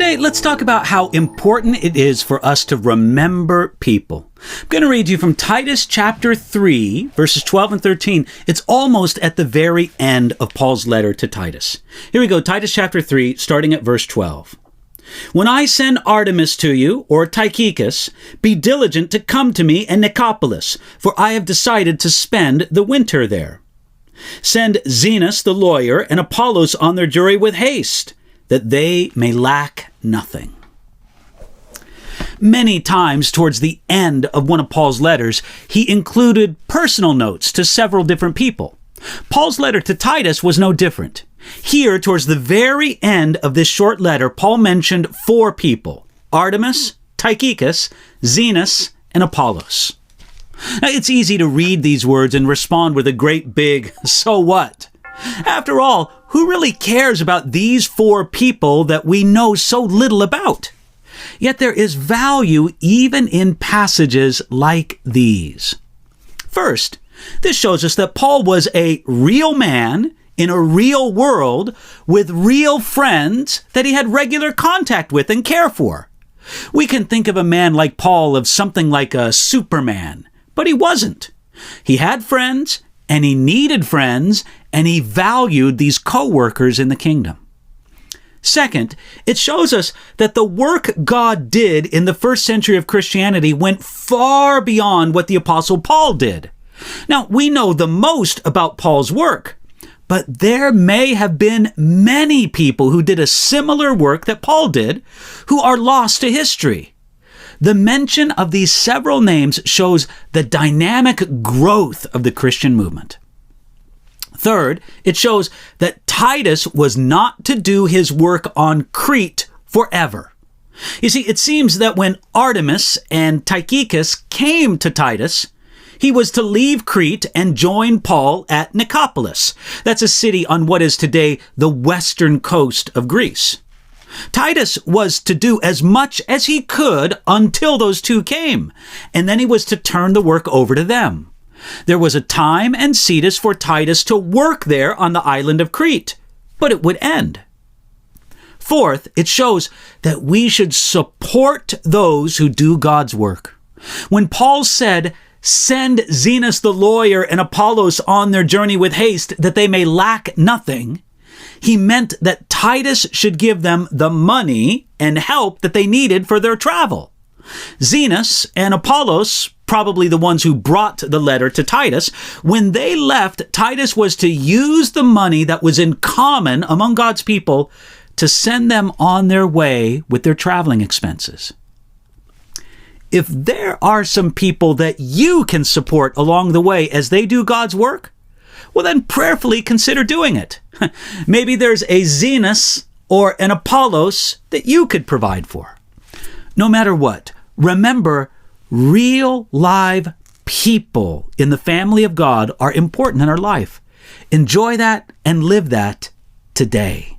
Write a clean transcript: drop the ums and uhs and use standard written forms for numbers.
Today, let's talk about how important it is for us to remember people. I'm going to read you from Titus chapter 3, verses 12 and 13. It's almost at the very end of Paul's letter to Titus. Here we go, Titus chapter 3, starting at verse 12. When I send Artemis to you, or Tychicus, be diligent to come to me in Nicopolis, for I have decided to spend the winter there. Send Zenas the lawyer and Apollos on their journey with haste, that they may lack nothing. Many times towards the end of one of Paul's letters, he included personal notes to several different people. Paul's letter to Titus was no different. Here, towards the very end of this short letter, Paul mentioned 4 people: Artemis, Tychicus, Zenas, and Apollos. Now, it's easy to read these words and respond with a great big, so what? After all, who really cares about these 4 people that we know so little about? Yet there is value even in passages like these. First, this shows us that Paul was a real man in a real world with real friends that he had regular contact with and care for. We can think of a man like Paul of something like a Superman, but he wasn't. He had friends, and he needed friends, and he valued these co-workers in the kingdom. Second, it shows us that the work God did in the first century of Christianity went far beyond what the Apostle Paul did. Now, we know the most about Paul's work, but there may have been many people who did a similar work that Paul did who are lost to history. The mention of these several names shows the dynamic growth of the Christian movement. Third, it shows that Titus was not to do his work on Crete forever. You see, it seems that when Artemis and Tychicus came to Titus, he was to leave Crete and join Paul at Nicopolis. That's a city on what is today the western coast of Greece. Titus was to do as much as he could until those 2 came, and then he was to turn the work over to them. There was a time and seatus for Titus to work there on the island of Crete, but it would end. Fourth, it shows that we should support those who do God's work. When Paul said, "Send Zenas the lawyer and Apollos on their journey with haste, that they may lack nothing," he meant that Titus should give them the money and help that they needed for their travel. Zenas and Apollos, probably the ones who brought the letter to Titus, when they left, Titus was to use the money that was in common among God's people to send them on their way with their traveling expenses. If there are some people that you can support along the way as they do God's work, well, then prayerfully consider doing it. Maybe there's a Zenas or an Apollos that you could provide for. No matter what, remember, real live people in the family of God are important in our life. Enjoy that and live that today.